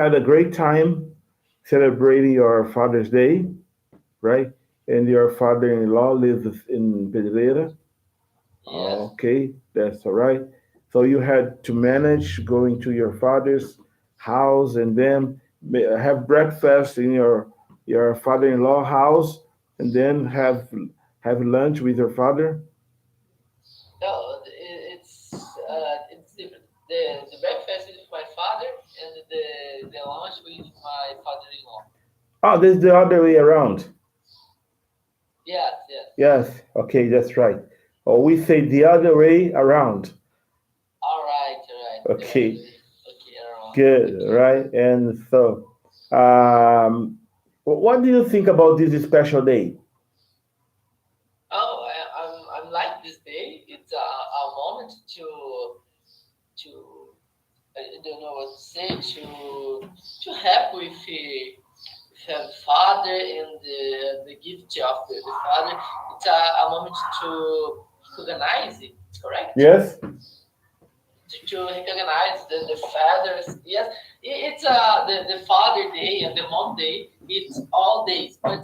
had a great time celebrating your Father's Day, right? And your father-in-law lives in Pedreira. Yes. Okay, that's all right. So you had to manage going to your father's house and then have breakfast in your father-in-law house, and then have lunch with your father. No, it's different. The breakfast is with my father, and the lunch with my father-in-law. Oh, this is the other way around. Yes, yes. Yes, okay, that's right. Or we say the other way around. All right. The other Okay, way. Okay, around. good, Okay. right? And so, um, what do you think about this special day? Oh, I'm like this day. It's a moment to I don't know what to say to help with the father and the gift of the father. It's a moment to recognize it. Correct? Yes? To recognize the fathers. Yes, it's the father day and the mom day. It's all days, but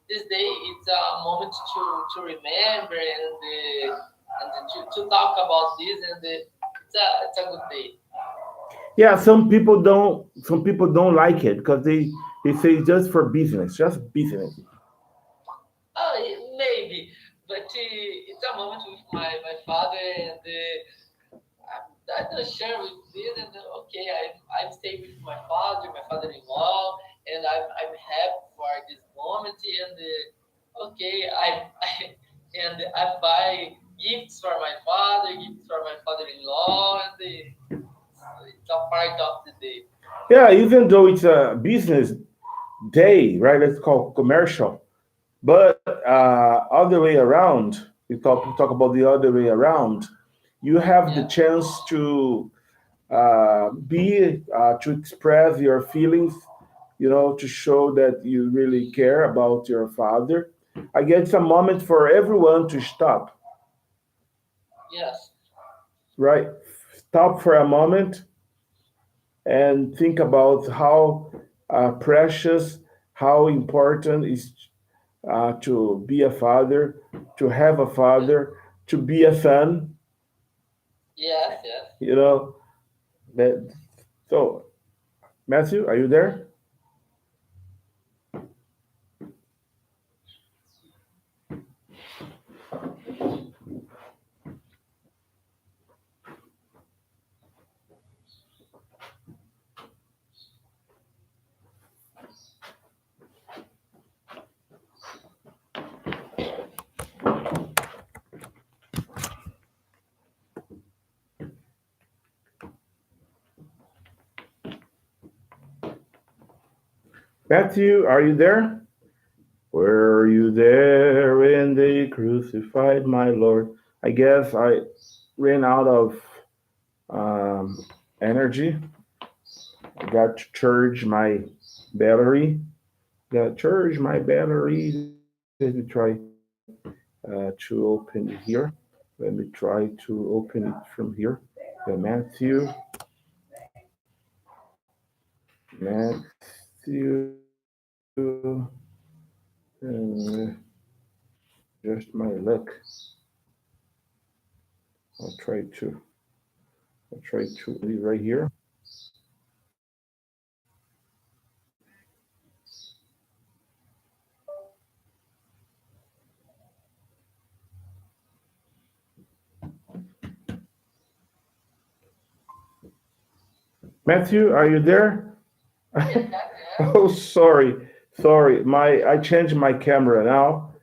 this day it's a moment to remember and to talk about this and it's a good day. Yeah, some people don't like it because they say it's just for business, just business. Maybe, but it's a moment with my father and I'm not sure with this and okay I'm staying with my father, my father-in-law, and I'm happy for this moment and okay I and I buy gifts for my father, gifts for my father-in-law, and it's a part of the day. Yeah, even though it's a business day, right? It's called commercial. But other way around, we talk about the other way around. You have the Yeah. chance to be to express your feelings, to show that you really care about your father. I guess it's a moment for everyone to stop, Yes. right? Stop for a moment and think about how precious, how important is to be a father, to have a father, to be a son. Yes. Yes. You know that. So, Matthew, are you there? Matthew, are you there? Were you there when they crucified my Lord? I guess I ran out of um, energy. I got to charge my battery. Got to charge my battery. Let me try to open it here. Let me try to open it from here. Matthew, Matthew, just my luck. I'll try to. I'll try to open it right here. Matthew, are you there? Yes. Yes. Oh, sorry. My I changed my camera now.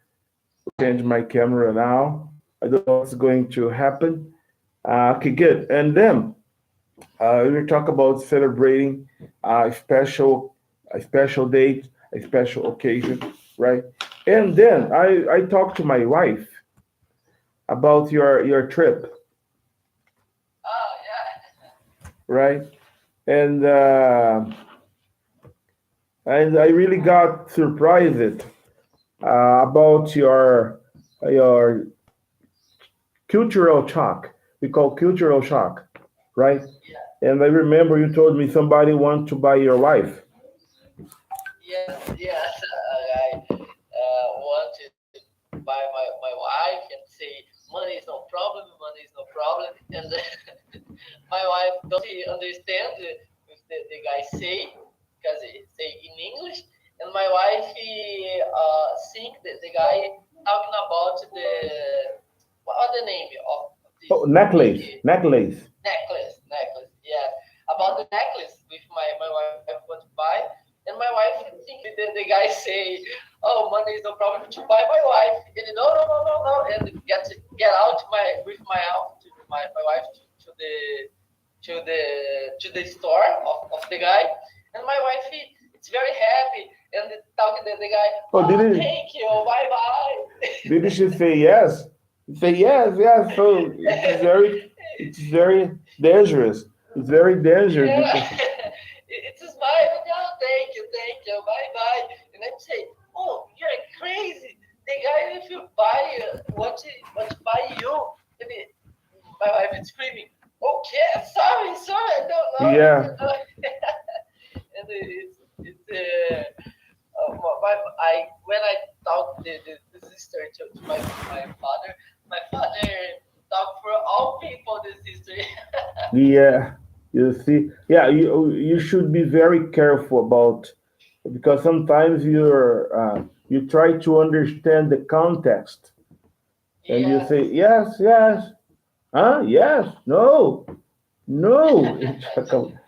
Change my camera now. I don't know what's going to happen. Okay, good. And then we talk about celebrating a special date, a special occasion, right? And then I talked to my wife about your trip, Oh yeah. right? And and I really got surprised about your cultural shock. We call cultural shock, right? And I remember you told me somebody wants to buy your wife. Yes, yes. I want to buy my wife and say money is no problem, money is no problem, and my wife don't understand what the guy say because he say in English, and my wife think the guy talking about what the name of Oh, this big necklace, necklace. necklace, yeah, about the necklace with my wife want to buy, and my wife think the guy say, oh, money is no problem to buy my wife, and no, no, no, no, no, and get out my wife to the store of the guy, and my wife it's very happy and talking to the guy, Oh, oh, thank you, bye bye. did she say yes? Say yes, yes. So it's very dangerous. It's very dangerous Yeah, because it's a smile. Oh, thank you, bye bye. And I say, oh, you're crazy. The guy if you buy want to buy you, and my wife is screaming. Okay, sorry, I don't know. yeah, And it's I when I talk the sister to my father talk for all people this history. yeah. You see, yeah. You should be very careful about because sometimes you try to understand the context and you say Yes. yes, yes, huh, yes, no, no.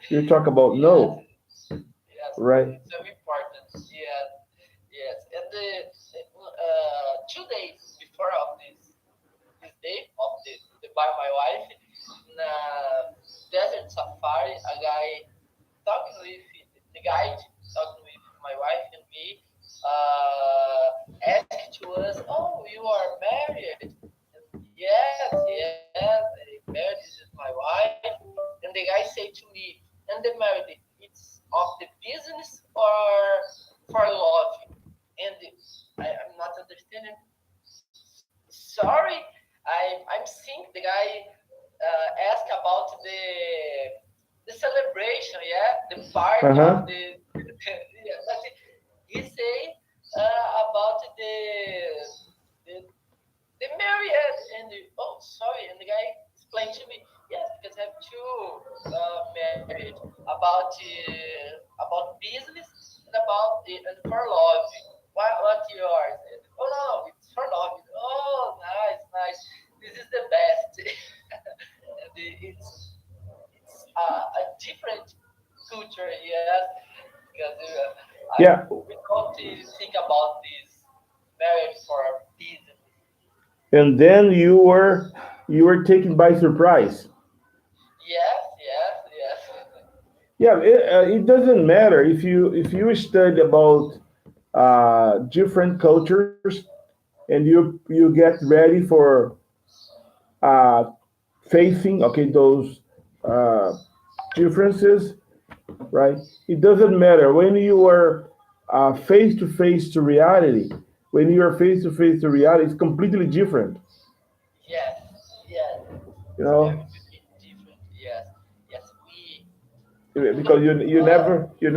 You talk about Yes, no, yes, right? it's very important. Yes, yes. And 2 days before of this day of the by my wife in a desert safari, a guy talking with the guide, talking with my wife and me, asked to us, "Oh, you are married?" And yes, yes, I married. This is my wife. And the guy said to me, "And the married, it's of the business or for love?" And I'm not understanding. Sorry, I'm seeing the guy ask about the celebration, yeah, the part Uh of huh. yeah, but he say about the the marriage and oh sorry, and the guy explained to me, yes, because I have two marriage about business and about and for love. What yours? And, oh no, it's for love. Oh, nice, nice. This is the best. And it's a different culture, yes, because Yeah, we don't think about this marriage for business. and then you were taken by surprise. Yes, yes, yes. Yeah, it doesn't matter if you study about different cultures and you get ready for uh, facing okay those uh, differences, right? It doesn't matter when you are face to face to reality. When you are face to face to reality, it's completely different. Yes, yes, You it's very, know, very different. Yes, yes, we because look. you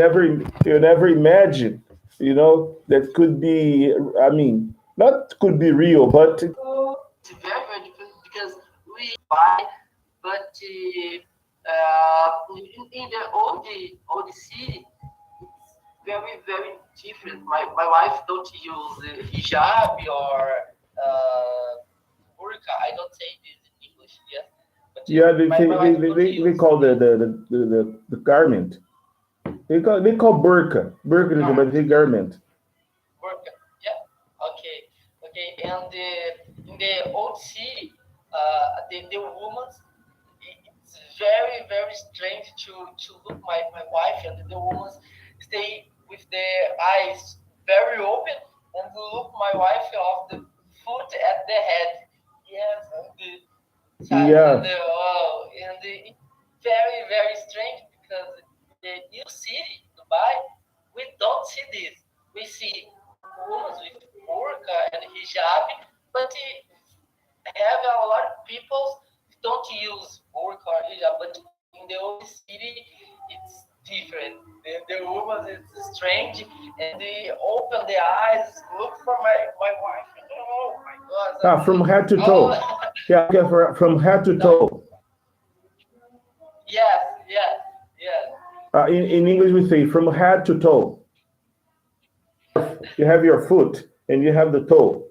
never imagine, that could be. I mean, not could be real, but It's very, very different because we buy, but in the old city, it's very, very different. My wife don't use hijab or uh, burqa. I don't say this in English. Yes, but yeah, they my say wife they, they, don't they, they use call the this. the, the, the, the garment. They call burqa. Burqa is but they say garment. Work. Yeah. Okay. Okay. And in the old city, the woman, it's very very strange to look my wife and the woman stay with their eyes very open and look my wife off the foot at the head. Yes, and the side and Yeah, the very very strange because the new city Dubai we don't see this. We see women with burqa and hijab, but have a lot of people don't use burqa or hijab. But in the old city, because it's strange. And they open their eyes, look for my wife. Oh my God! From head to toe. Oh, Yeah, okay, from head to no, toe. yes, yes, yes, In English, we say from head to toe. You have your foot and you have the toe.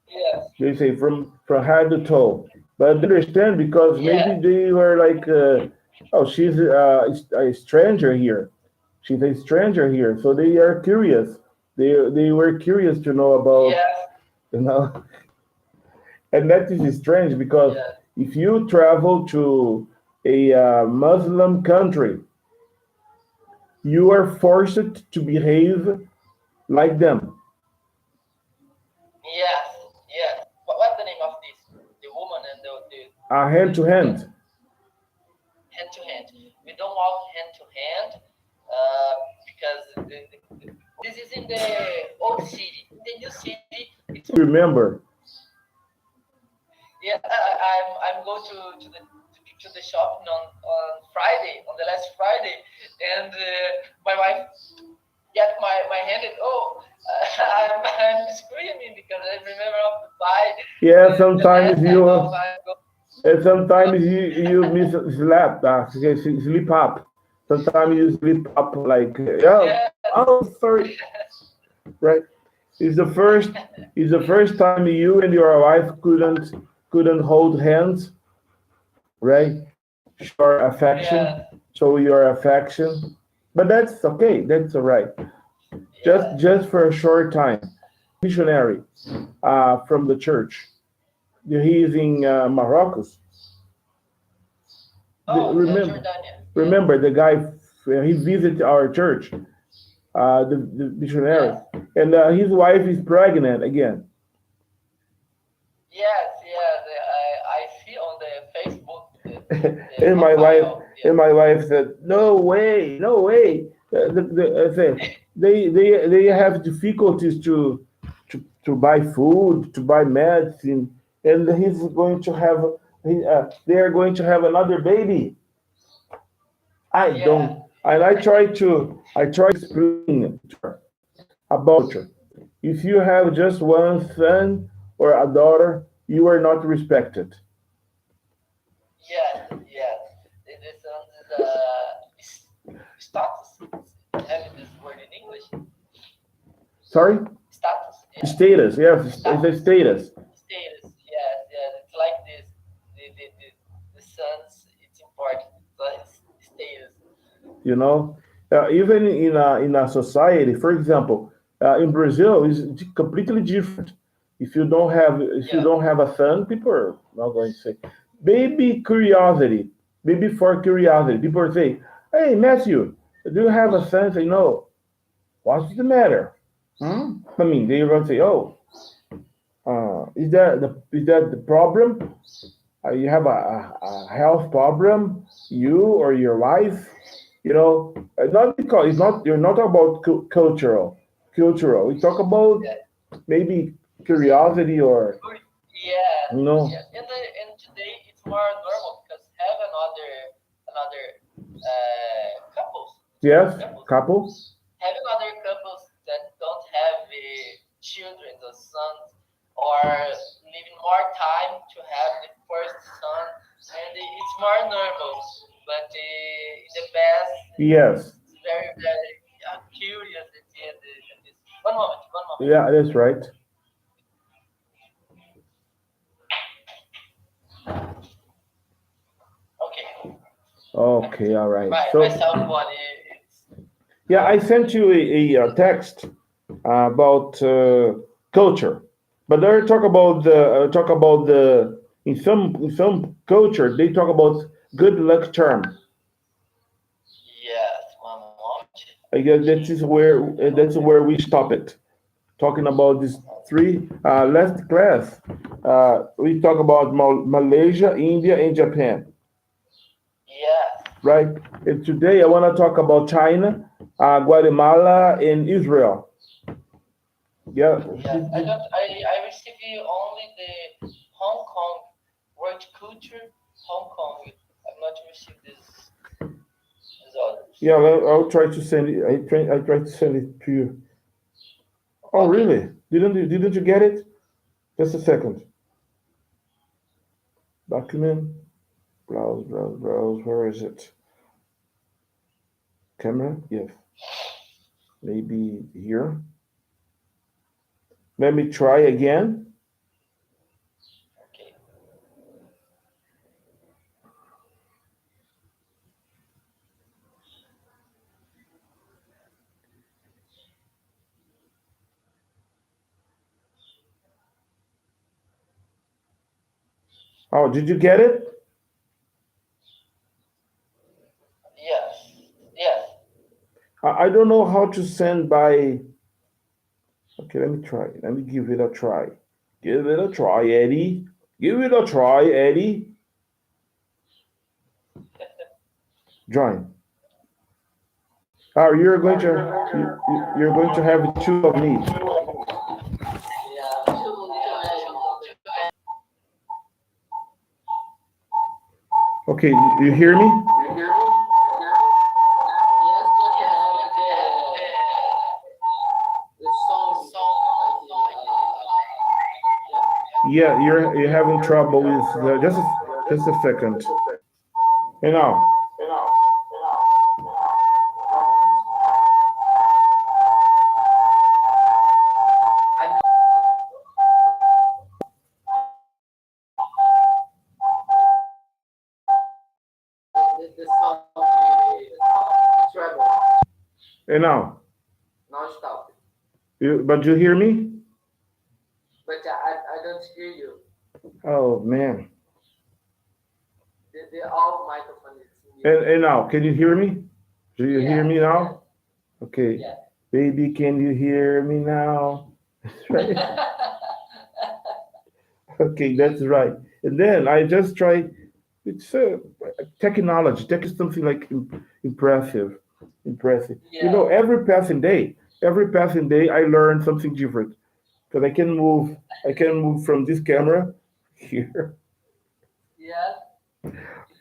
yes, They say from head to toe. But I understand because maybe yes, they were like, oh, she's a stranger here. She's a stranger here, so they are curious. They were curious to know about, yes, you know. And that is strange because yes, if you travel to a Muslim country, you are forced to behave like them, yes, yes. What's the name of this? The woman and hand to the hand. hand to hand. We don't walk hand to hand because this is in the old city. In the new city, it's Remember, yeah. I'm going to the shopping on Friday, on the last Friday, and my wife get my hand and I'm screaming because I remember of the buy yeah, the sometimes last time of you I go. and sometimes you miss slap, sleep up. Sometimes you sleep up like, yeah, Yes, oh, sorry, right? It's the first it's the first time you and your wife couldn't hold hands, right? Show yes, affection, show your affection. But that's okay. That's all right. yes. Just for a short time. Missionary from the church. He is in Morocco. Oh, yeah, Remember, Jordania. Yes, remember the guy. He visited our church, the missionary, yes, and his wife is pregnant again. yes, yes. I see on the Facebook the and my wife profile. and Yes, my wife said, "No way, no way." I said, they have difficulties to buy food, to buy medicine, and he's going to have they are going to have another baby. I yeah, don't, and I try to explain to her about her. If you have just one son or a daughter, you are not respected. yes, yes. This is status. Having this word in English, Sorry. status. Yeah, Status, yes, it's a status. status. Status. Yes, yes. It's like this. The sons. It's important. Like status. You know, even in a society, for example, in Brazil, is completely different. If you Yeah, don't have a son, people are not going to say, baby curiosity, baby for curiosity. People say, hey Matthew, do you have a son? Say no. What's the matter? Hmm? I mean, they're going to say, oh, is that the problem? You have a health problem, you or your wife, not because it's not you're not about cultural. We talk about yeah. maybe curiosity or Yes, you know, yes. And today it's more normal because have another couples, yes, couples couple, having other couples that don't have children or sons or living more time to have the first son, and it's more normal. But in the past, yes, it's very very curious at the end. This. One moment, one moment. yeah, that's right. Okay, Okay, all right. my So cell phone is yeah, I sent you a text about culture, but they talk about the in some culture they talk about good luck charm. yes. One moment. I guess that's where we stop it. Talking about these three last class, we talk about Malaysia, India, and Japan, Yes, right? And today I want to talk about China, Guatemala, and Israel. Yeah, yes. I received only the Hong Kong word culture. Hong Kong. I'm not received this other. Yeah, I'll try to send it. I try to send it to you. Oh, Okay. really? Didn't you get it? Just a second. Document. Browse. Where is it? Camera? Yes. Maybe here. Let me try again. Okay. Oh, did you get it? Yes. Yes. I don't know how to send by. Okay, let me try. Let me give it a try. Give it a try, Eddie. Give it a try, Eddie. Join. Oh, you're going to have two of me. Yeah. Okay, you hear me? Yes, but the song. Yeah, you're having trouble with just a second. You know. I mean, the song, the treble. You know. Now stop. But you hear me? But I don't hear you. Oh man. The all microphone is mute. And now, can you hear me? Do you hear Yes. me Yes. now? Okay. Yes. Baby, can you hear me now? Right. Okay, that's right. And then I just try. It's technology. Tech is something like impressive, impressive. You Yeah. know, every passing day, I learn something different because I can move from this camera here. Yes.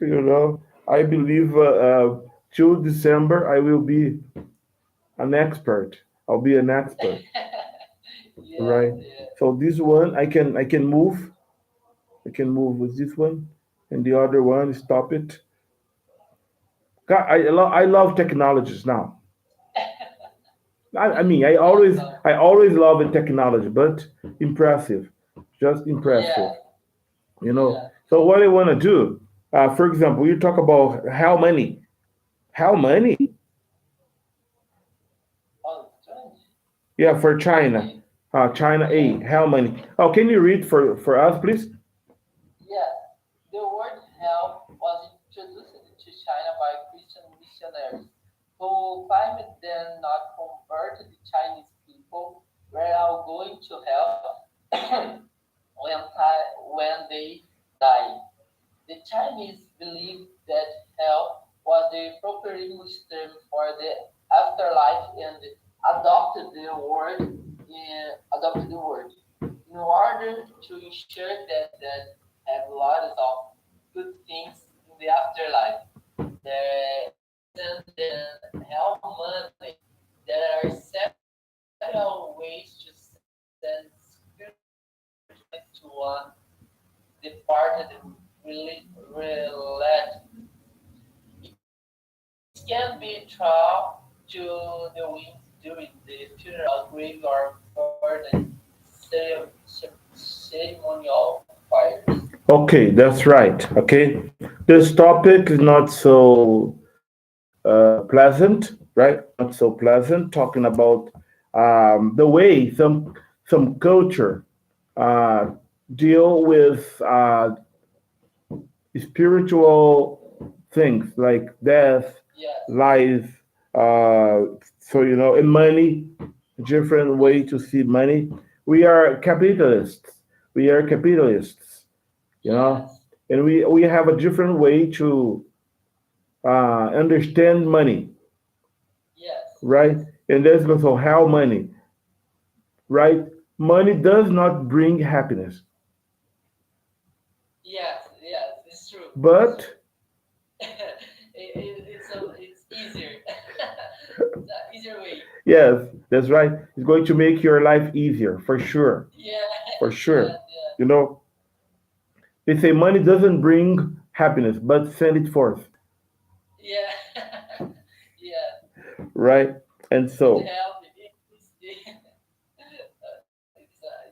You know, I believe till December I will be an expert. I'll be an expert, Yes. right? Yes. So this one I can move. I can move with this one, and the other one stop it. God, I love technologies now. I mean, Awesome. I always love the technology, but impressive, just Yeah. impressive. You know. Yeah. So what I want to do, for example, you talk about how many, Oh, strange. yeah, for China, Okay. China Yeah. A, how many? Oh, can you read for us, please? Yeah. The word hell was introduced to China by Christian missionaries who claimed them not converted the Chinese people were all going to hell when they died. The Chinese believed that hell was the proper English term for the afterlife and adopted the word in order to ensure that have lots of good things in the afterlife. There isn't hell money. There are several ways to send spiritual money to one departed relate. It can be thrown to the wind during the funeral, grave, or burning ceremonial fires. Okay, that's right. Okay, this topic is not so pleasant, right? Not so pleasant. Talking about the way some culture uh, deal with spiritual things like death, Yes, life. So you know, and money, different way to see money. We are capitalists. We are capitalists. You know, yes, and we have a different way to understand money, yes, right? yes, And there's also how money, right? Money does not bring happiness, yes. It's true. It's true. but It's easier. Yes, that's right. It's going to make your life easier, for sure. Yeah, For sure. yeah, yeah, You know, they say money doesn't bring happiness, but send it forth, yeah, yeah. right? And It so, helps.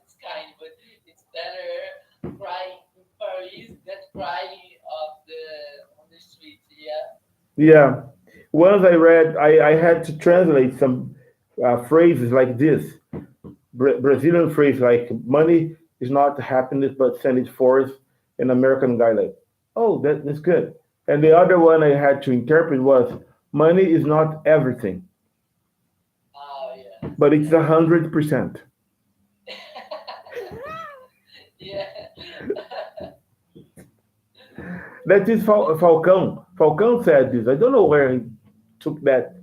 It's kind, but it's better crying in Paris than crying on the street. Yeah, yeah. Once I read, I had to translate some phrases like this Brazilian phrase like money is not happiness, but send it forth. An American guy like, oh, that's good. And the other one I had to interpret was money is not everything, oh yes, but it's yes. 100%. Yeah. That is Falcão. Falcão said this. I don't know where he took that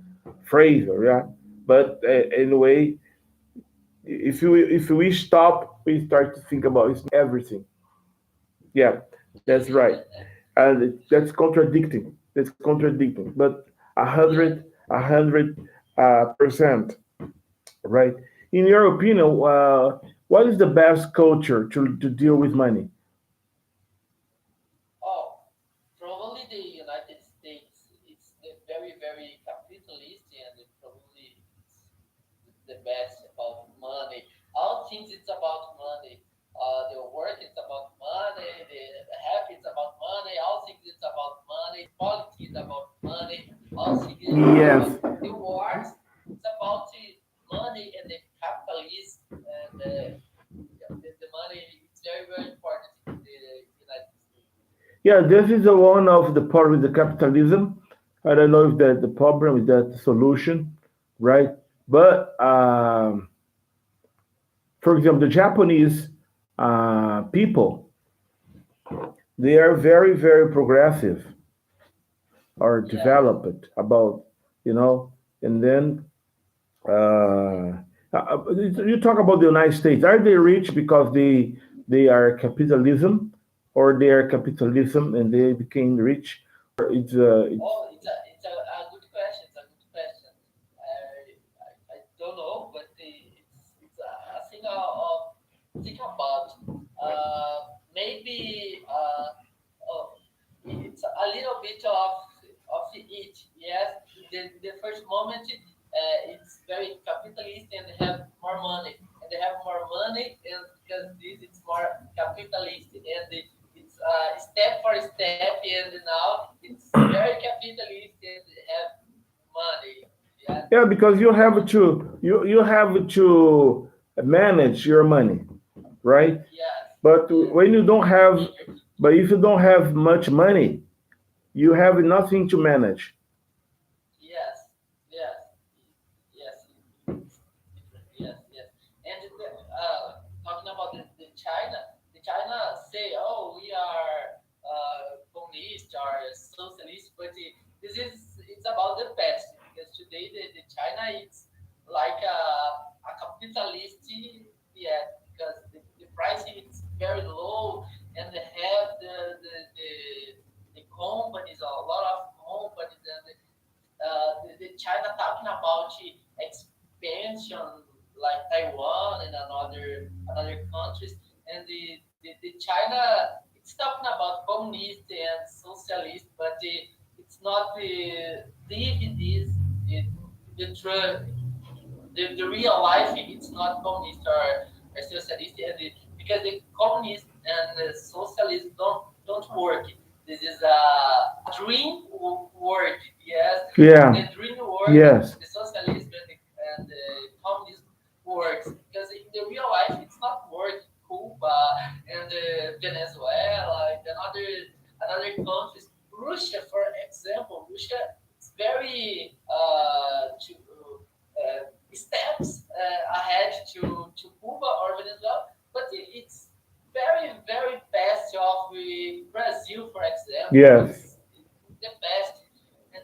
phrase, yeah. But anyway, if we stop, we start to think about it's everything. Yeah, that's right. And that's contradicting. That's contradicting. But Yeah. a hundred percent, right? In your opinion, what is the best culture to deal with money? Oh, probably the United States. It's the very, very capitalist, and it probably it's the best about money. All things it's about money. The work it's about money. The happy it's about money. All things it's about money. Politics about money. All things it's Yes. about the wars. It's about the money and the capitalism and the money. It's very, very important in the United States. Yeah, this is the one of the part with the capitalism. I don't know if that the problem is that the solution, right? But for example, the Japanese people, they are very, very progressive or Yes. developed about, you know, and then you talk about the United States. Are they rich because they are capitalism, or they are capitalism and they became rich, or it's Oh, it's a good question. It's a good question. I don't know, but it's a thing of think about. Maybe oh, it's a little bit of each. Yes, the first moment it's very capitalist and they have more money, and they have more money, and because this it's more capitalist, and it's step for step, and now it's very capitalist and they have money. Yes, yeah, because you have to manage your money, right? yes, But yes. when you don't have, Major. but if you don't have much money, you have nothing to manage. Yes, yes, yes. It's different. Yes, yes. And talking about the China say, oh, we are communist or socialist, but it's about the past because today the China it's like a capitalist, yeah, because the pricing is very low and they have the companies, a lot of companies, and the China talking about expansion like Taiwan and another countries, and the China it's talking about communist and socialist, but it's not live this the the real life. It's not communist or socialist, and because the communist and the socialist don't work. This is a dream work. Yes, the Yeah. dream work. Yes. The socialism and the communism works because in the real life it's not work. Cuba and Venezuela and another countries. Russia, for example, Russia is very steps ahead to Cuba or Venezuela, but it's very very fast of Brazil, for example. Yes. It's the best, and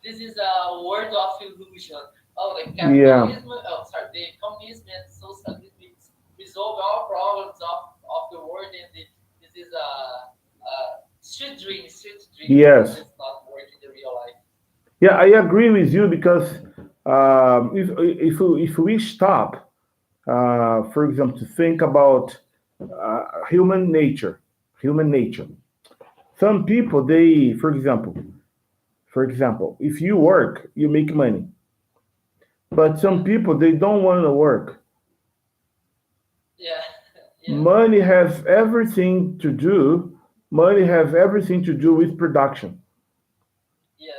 this is a word of illusion. Oh, the Yeah. capitalism. Oh, sorry, the communism and socialism is resolve all problems of the world, and this is a street dream, but Yes. it's not working in the real life. Yeah, I agree with you because If we stop, for example, to think about human nature, human nature. Some people, they, for example, if you work, you make money. But some people, they don't want to work. Yeah, yeah, Money has everything to do. Money has everything to do with production. yes,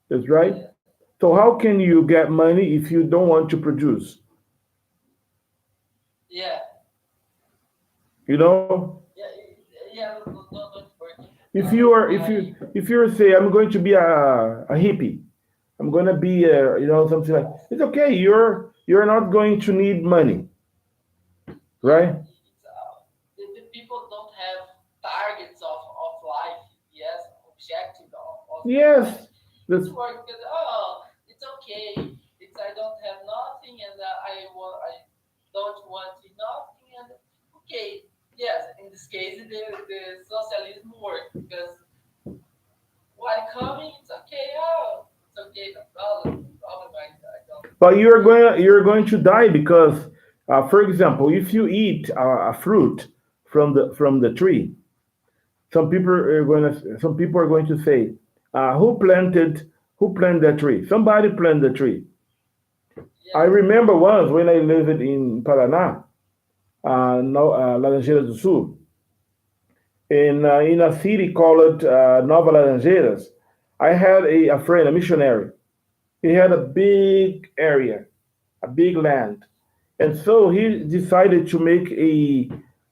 That's right. yes, So how can you get money if you don't want to produce? yeah, You know, yeah, yeah. Don't work. if you are, I if you say I'm going to be a hippie, I'm going to be something like it's okay. You're not going to need money, yeah. right? The people don't have targets of life. Yes, objective of their life. Yes. It's That's, work because it's okay. It's I don't have nothing and I don't want nothing and okay. Yes, in this case the socialism works because what coming it's okay. Oh, it's okay. No problem. No problem. I don't but need you're going to die because, for example, if you eat a fruit from the tree, some people are going to say, who planted that tree? Somebody planted the tree. I yes. remember once when I lived in Paraná, no, Laranjeiras do Sul, in a city called Nova Laranjeiras. I had a friend, a missionary. He had a big area, a big land, and so he decided to make a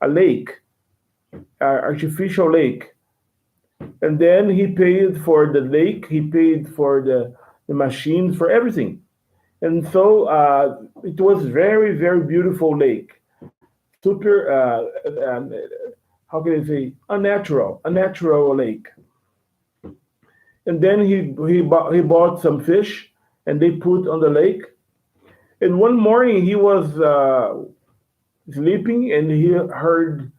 lake, artificial lake, and then he paid for the lake, he paid for the machines, for everything. And so it was very beautiful lake, super how can I say, a natural lake. And then he bought some fish and they put on the lake. And one morning he was sleeping and he heard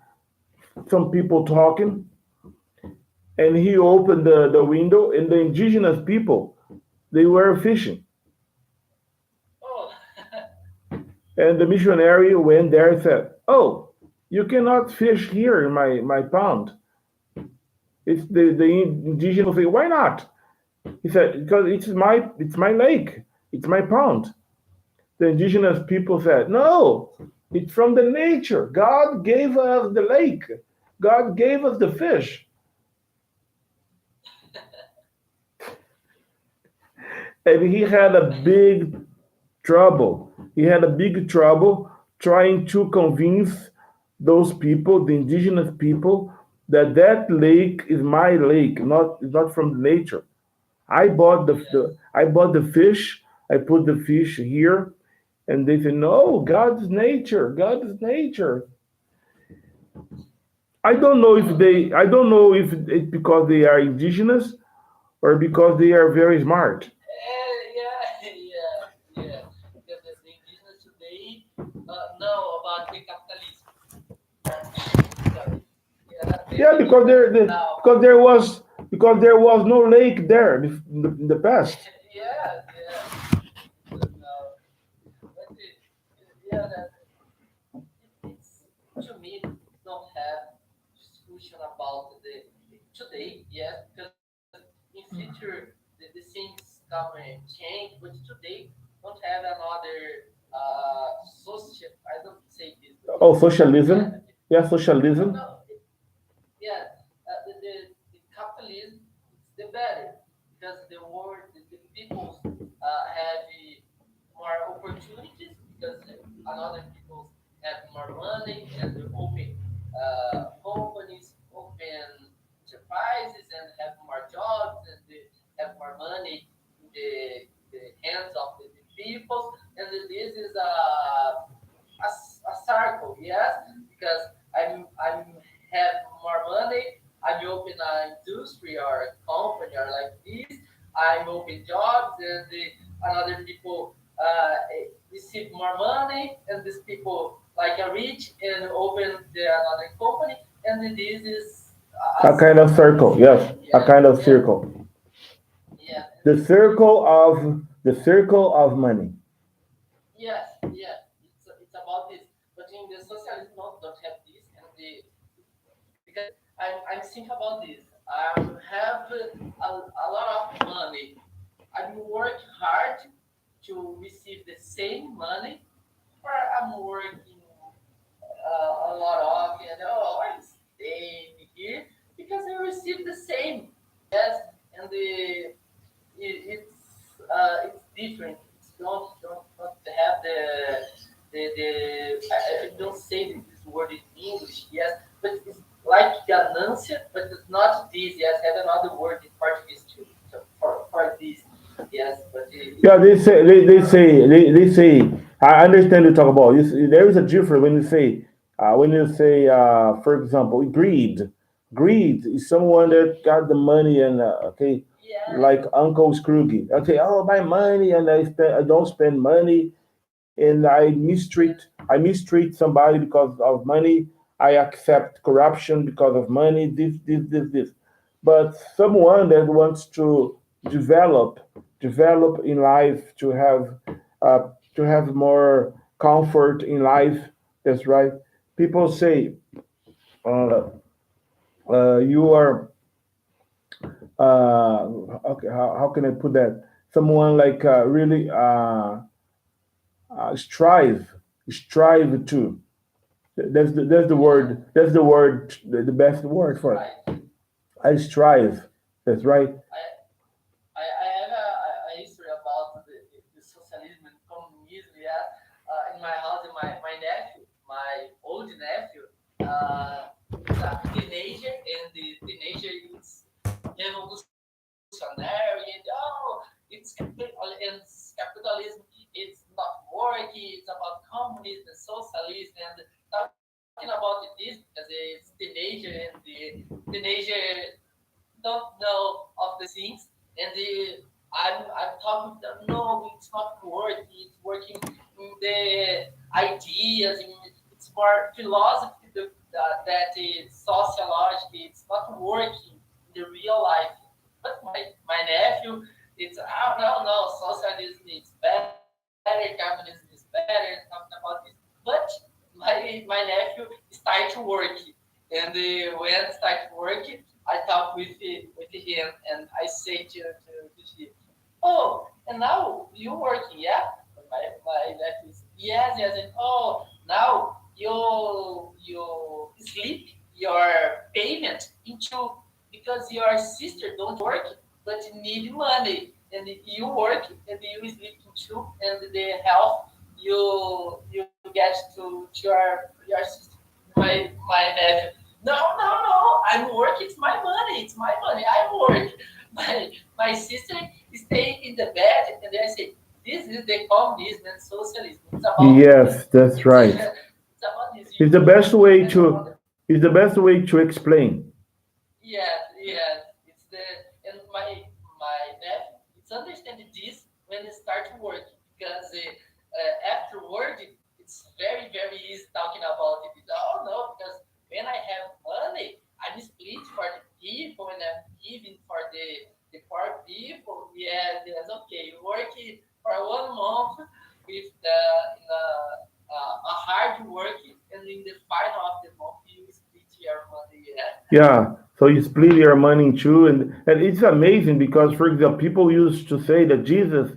some people talking, and he opened the window, and the indigenous people, they were fishing. Oh, And the missionary went there and said, "Oh, you cannot fish here in my pond." It's the indigenous say, "Why not?" He said, "Because it's my lake, it's my pond." The indigenous people said, "No, it's from the nature. God gave us the lake. God gave us the fish." And he had a big trouble. He had a big trouble trying to convince those people, the indigenous people, that that lake is my lake, not from nature. yes. I bought the fish. I put the fish here, and they said, "No, God's nature. God is nature." Oh, I don't know if it's because they are indigenous or because they are very smart. yeah, yeah, yeah. Because the indigenous today know about the capitalism. So, yeah, Yeah, they need to now. because there was no lake there in the past. Yeah, yeah. So now, but yeah, it's to me don't have discussion about the today. Yes, because in future the things come and change, but today don't have another social. I don't say this, but Oh, yeah, socialism. Yeah, no, socialism. no, yeah, the capitalism is the better because the world, the people have more opportunities because another people have more money and they open companies, open enterprises, and have more jobs and they have more money in the hands of the people. And this is a circle, yes, because I'm have more money, I'm open an industry or a company or like this, I'm open jobs, and another people receive more money, and these people like are rich and open the another company, and this is a A kind of circle. circle. Yes, a Yeah, kind of yeah, circle. yeah, The and this circle of the circle of money. Yes, yes, it's about this. But in the socialism, no, don't have this, and the because I'm thinking about this. I have a lot of money. I'm work hard to receive the same money, or I'm working a lot of, I'm staying here because I receive the same. Yes, and it's different. It's don't have I don't say this word in English. Yes, but it's like ganância, but it's not this. Yes, I have another word in Portuguese too. So for this, yes, but Yeah, they say. I understand you talk about. There is a difference when you say, for example, greed. Greed is someone that got the money and okay, yes, like Uncle Scrooge. Okay, oh my money and I don't spend money and I mistreat somebody because of money. I accept corruption because of money. This. But someone that wants to develop develop in life uh, to have more comfort in life. That's right. People say uh, you are uh, okay. How can I put that? Someone like really strive to. That's the yeah, word. That's the word. The best word for it. right. I strive. That's right. I have a history about the socialism and communism. Yeah, in my house, my nephew, my old nephew, it's a teenager, and the teenager is revolutionary, and capitalism. It's not working. It's about communism and socialism, and talking about this because it's teenager, and the teenager don't know of the things, and I'm talking to them. No, it's not working. It's working in the ideas. It's more philosophy that is sociology. It's not working in the real life. But my nephew, it's no, socialism is better, communism is better. Talking about this, but my nephew started working, and when start working, I talk with him, and I say to him, oh, and now you working, yeah? My nephew is, yes, yes, and oh, now you sleep your payment into because your sister don't work but need money, and you work and you sleep into, and the health you get to your sister. My nephew, no, I'm work. It's my money. It's my money. I work. My sister stay in the bed, and I say, this is the communism and socialism. It's about this. Yes, that's It's right. it's about this. It's the You best way have to. another. It's the best way to explain. Yes, yes. It's the and my nephew. It's understanding this when they start working because afterward it's very easy talking about it. Oh no, because when I have money, I'm split for the people and I'm giving for the poor people. Yes, yes. Okay, working for 1 month with the a hard work, and in the final of the month you split your money. Yeah. Yeah. So you split your money in two, and it's amazing because, for example, people used to say that Jesus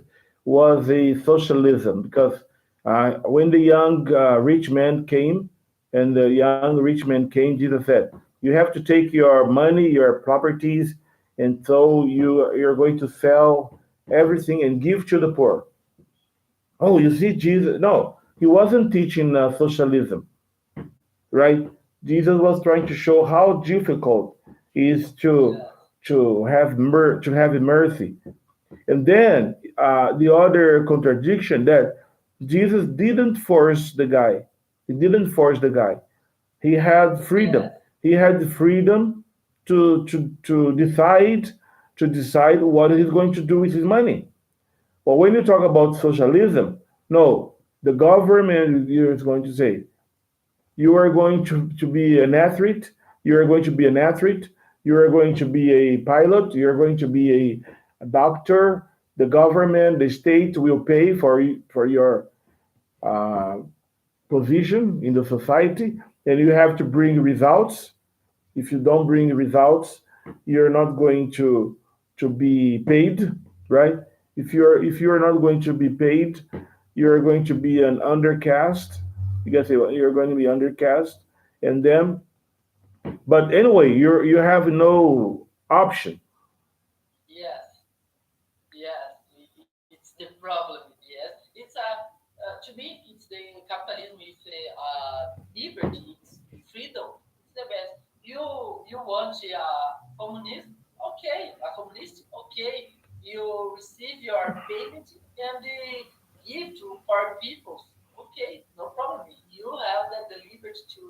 was a socialism because when the young rich man came, and the young rich man came, Jesus said, "You have to take your money, your properties, and so you're going to sell everything and give to the poor." Oh, you see, Jesus? No, he wasn't teaching socialism, right? Jesus was trying to show how difficult it is Yes. to have mercy. And then the other contradiction that Jesus didn't force the guy. He didn't force the guy. He had freedom. Yes. He had the freedom to decide what he's going to do with his money. But when you talk about socialism, no, the government is going to say, you are going to be an athlete, you are going to be an athlete, you are going to be a pilot, you are going to be a doctor, the government, the state will pay for your uh, position in the society, and you have to bring results. If you don't bring results, you're not going to be paid, right? If you're not going to be paid, you're going to be an undercast. You can say, well, you're going to be undercast, and then, but anyway, you have no option. Yes, yes, it's the problem. Yes, it's a to me, it's the capitalism with liberty, it's freedom. It's the best. You want a communist? Okay, a communist? Okay, you receive your payment and give to poor people. Okay, no problem. You have the liberty to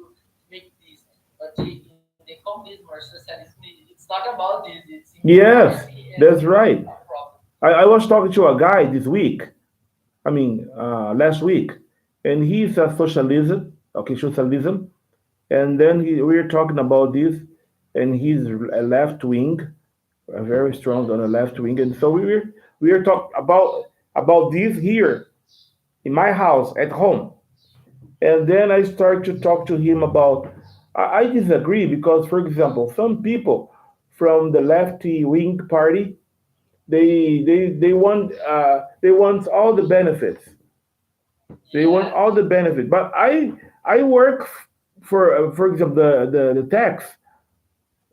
make this. But in the communism or socialism, it's not about this. It's Yes, impunity and that's right. a problem. I was talking to a guy this week. I mean, last week, and he's a socialism. Okay, socialism. And then we were talking about this, and he's a left wing, very strong on the left wing, and so we were talking about this here in my house at home, and then I start to talk to him about. I disagree because, for example, some people from the lefty wing party they want all the benefits. They want Yes, all the benefit, but I work for example the tax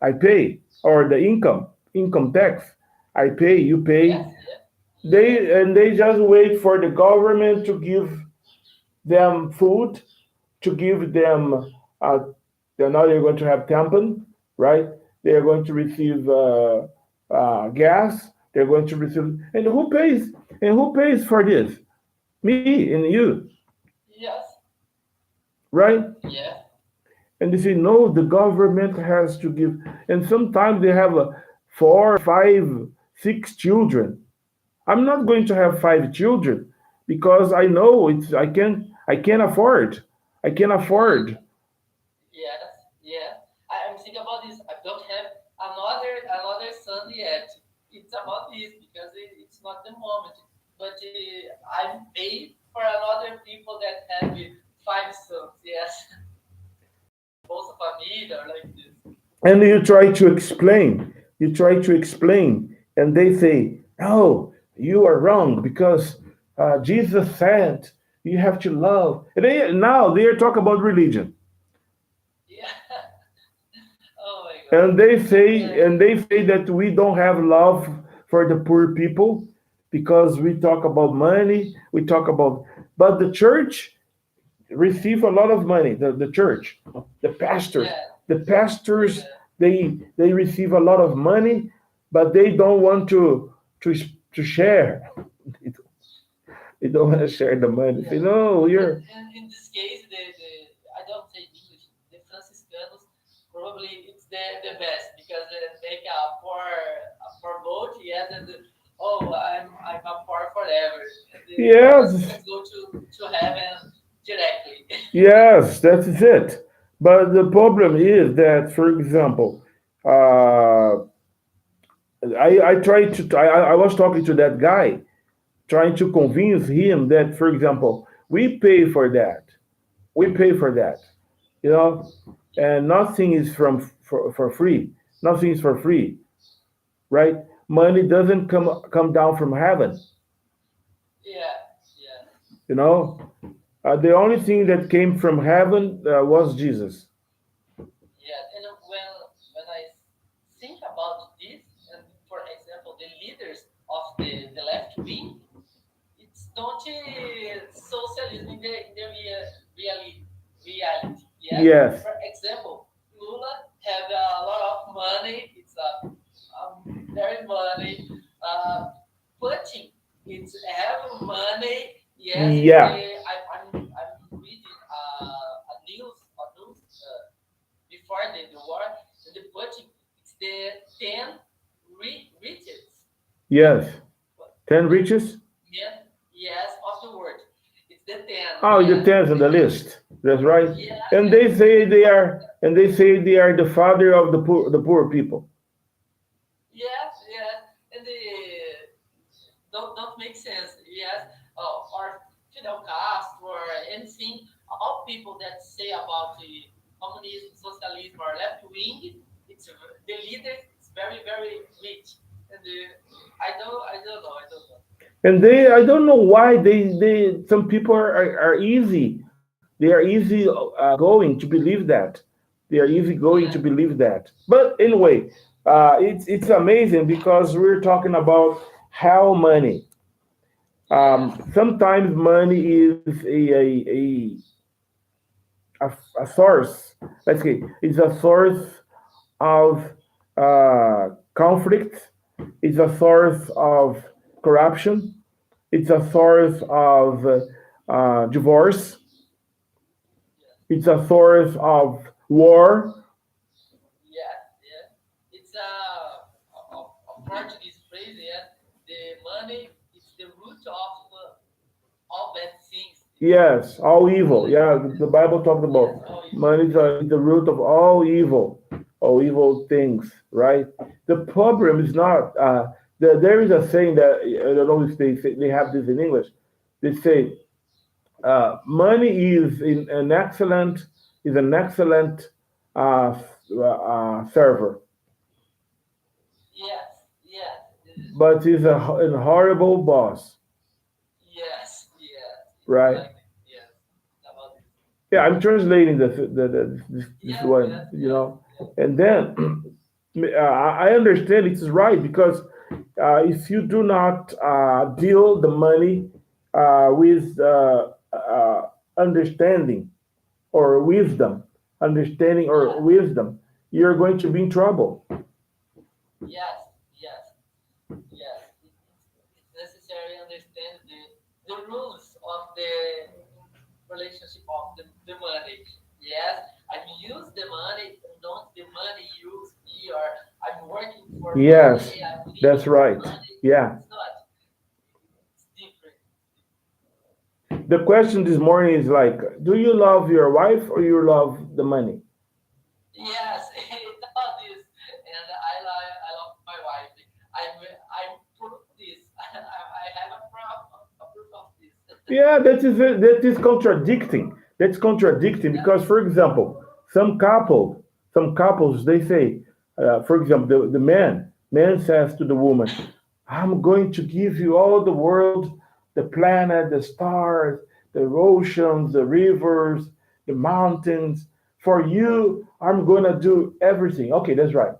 I pay, or the income tax I pay, you yes, pay. yes, yes, They just wait for the government to give them food, to give them uh, now they're going to have tampon, right? They are going to receive gas. They're going to receive, and who pays? And who pays for this? Me and you, yes, right? yes, And they say, no, the government has to give. And sometimes they have four, five, six children. I'm not going to have five children because I know I can afford. I can afford. yes, yes. I'm thinking about this. I don't have another son yet. It's about this because it's not the moment. But I'm paid for another people that have five sons. Yes, Bolsa Família or like this. And you try to explain, and they say, no, you are wrong because Jesus said you have to love. Now they are talking about religion. Yeah. Oh my God. And they say that we don't have love for the poor people because we talk about money, we talk about, but the church receive a lot of money. The church, the pastors, Yeah. the pastors, Yeah. they receive a lot of money, but they don't want to to share. They don't want to share the money. Say Yeah. no, you're And in this case, the I don't say English. The Franciscanos probably it's the best because they make a poor vote. Yes, and oh, I'm a poor forever. And the yes, Franciscans go to heaven directly. yes, that is it. But the problem is that, for example, uh, I tried to. I was talking to that guy, trying to convince him that, for example, we pay for that. We pay for that, you know, and nothing is for free. Nothing is for free, right? Money doesn't come down from heaven, Yeah, yeah, you know. The only thing that came from heaven was Jesus. yeah. And when I think about this, and for example, the leaders of the left wing, it's not socialism in the reality. Yes. Yes, For example, Lula have a lot of money. It's very money. Uh, Putin, it's have money. Yes, and yeah, I'm reading a news before the war. And the Putin, it's the 10 richest yes. Ten the riches. yeah, yes, of the world. It's the 10, Oh, the yes. tenth on the list. That's right. Yes, And and they say they are the father of the poor people. yes, yes. And anything. All people that say about the communism, socialism, or left wing, it's the leader is very very rich, and I don't know. And I don't know why some people are easy. They are easy going to believe that. They are easy going to Yeah, believe that. But anyway, it's amazing because we're talking about how money. yes, Sometimes money is a source. Let's say it's a source of conflict. It's a source of corruption. It's a source of divorce. It's a source of war. yes, yes. It's a Portuguese phrase. Yeah, the money is the root of all bad things. Yes, all evil. Money, Yeah, the Bible talked yes, about all evil. money is the root of all evil things, right? The problem is not. There is a saying that I don't know if they have this in English. They say money is an excellent server, Yes, yes, but is a horrible boss, yes, yes. It's right? like yes, about this. Yeah, I'm translating this Yes, one, yes, yes, yes, and then I understand it is right because if you do not deal the money with understanding or wisdom, understanding or yes, wisdom, you're going to be in trouble. yes, yes, yes. It's necessary to understand the rules of the relationship of the money. Yes, I use the money, don't the money use me, or I'm working for Yes, money, I'm that's living for right. money. Yeah. It's not. It's different. The question this morning is like, do you love your wife or you love the money? Yes, it's about this, and I love my wife. I prove this. I have a proof of this. Yeah, that is contradicting. That's contradicting Yes, because, for example, some couples they say, for example, the man says to the woman, "I'm going to give you all the world, the planet, the stars, the oceans, the rivers, the mountains. For you, I'm gonna do everything." Okay, that's right.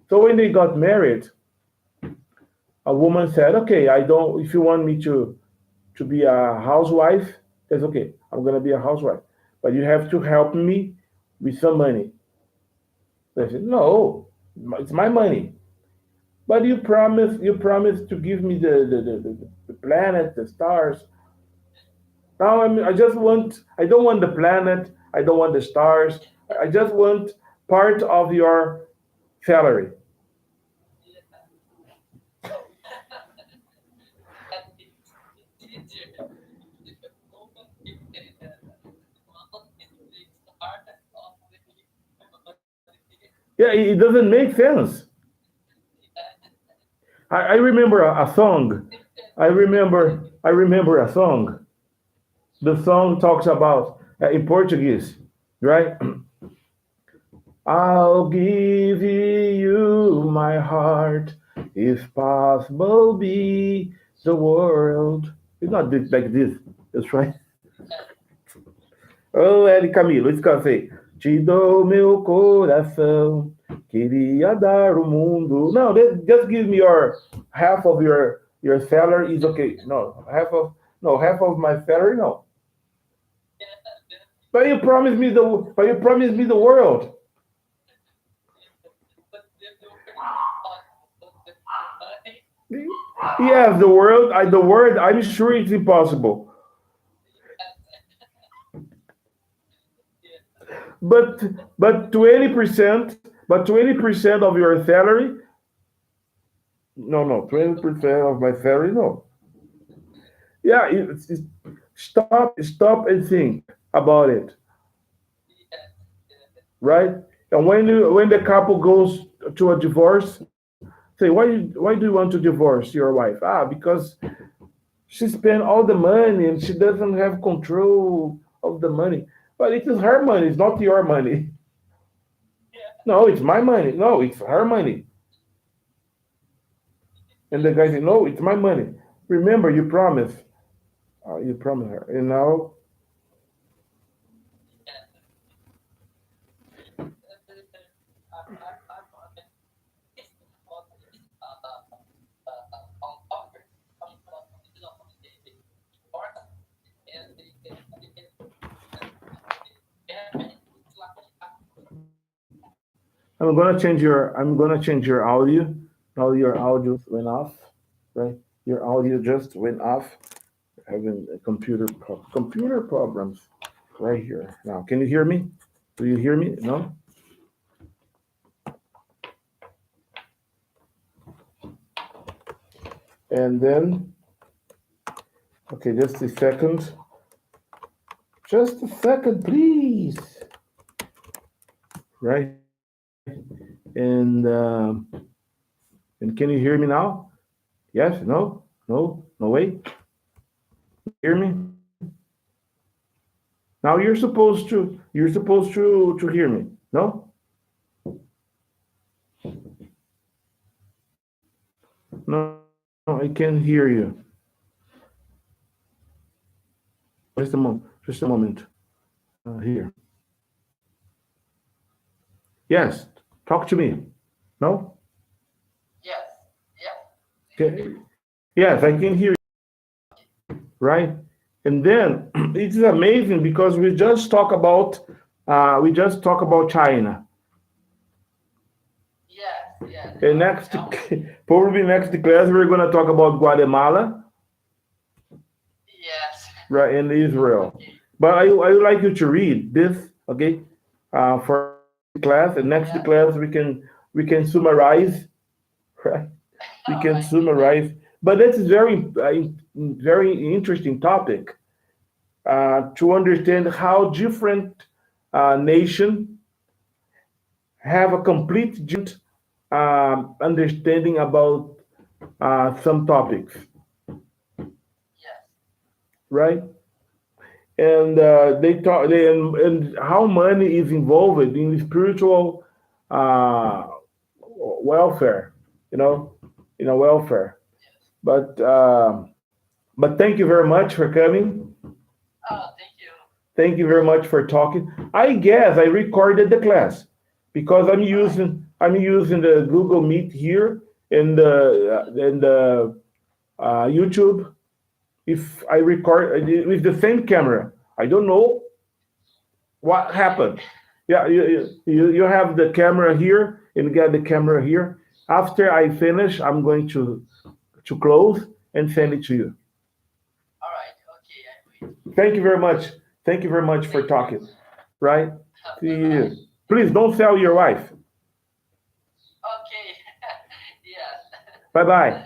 So when they got married, a woman said, "Okay, I don't. If you want me to be a housewife, that's okay. I'm gonna be a housewife, but you have to help me with some money." They said, "No, it's my money." But you promised to give me the planet, the stars. Now I don't want the planet, I don't want the stars. I just want part of your salary. yeah. And it's easier if a woman gives the amount is the start of the Yeah, it doesn't make sense. yeah. I remember a song. I remember a song. The song talks about in Portuguese, right? I'll give you my heart, if possible, be the world. It's not like this. That's right. Oh, Eddie Camilo, isso que eu sei. Te dou meu coração, queria dar o mundo. No, just give me your half of your salary is okay. No, half of my salary, no. But you promised me the world. But the word is impossible. The money, Yes, the word. I'm sure it's impossible. yes, But but 20%, but 20% of your salary, no, no, yes, 20% of my salary, no. Yeah, stop and think about it, yes, yes, right? And when the couple goes to a divorce, say, why do you want to divorce your wife? Because she spent all the money and she doesn't have control of the money. But it is her money. It's not your money. No, it's my money. No, it's her money. And the guy said, no, it's my money. Remember, you promised. You promised her. And now, I'm gonna change your audio. Now your audio went off, right? Your audio just went off. Having a computer problems right here. Now, can you hear me? Do you hear me? No? And then, okay, just a second. Just a second, please. Right? And and can you hear me now? Yes? No? No? No way? Hear me? Now you're supposed to hear me. No? No, I can't hear you. Just a moment. Just a moment. Here. Yes. Talk to me. No? Yes. Yeah. Okay. Yes, I can hear you. Right? And then it is amazing because we just talk about China. Yes. Yes. And probably next class we're gonna talk about Guatemala, Yes. right, and Israel. Okay. But I would like you to read this, okay, for class. And next Yeah. class we can summarize, right? We All can right. Okay. summarize. But that's very interesting topic to understand how different nation have a complete different understanding about some topics, Yes. right? And and how money is involved in spiritual uh, welfare, you know, welfare. But thank you very much for coming. Oh, thank you. Thank you very much for talking. I guess I recorded the class because I'm All right. using the Google Meet here in the YouTube. If I record with the same camera, I don't know what Okay. happened. Yeah, you have the camera here and you got the camera here. After I finish, I'm going to close and send it to you. All right. Okay. I wait. Thank you very much. Thank you very much for Thank you. talking. Right? See Bye bye. you. Please don't sell your wife. Okay. Yes. Bye bye.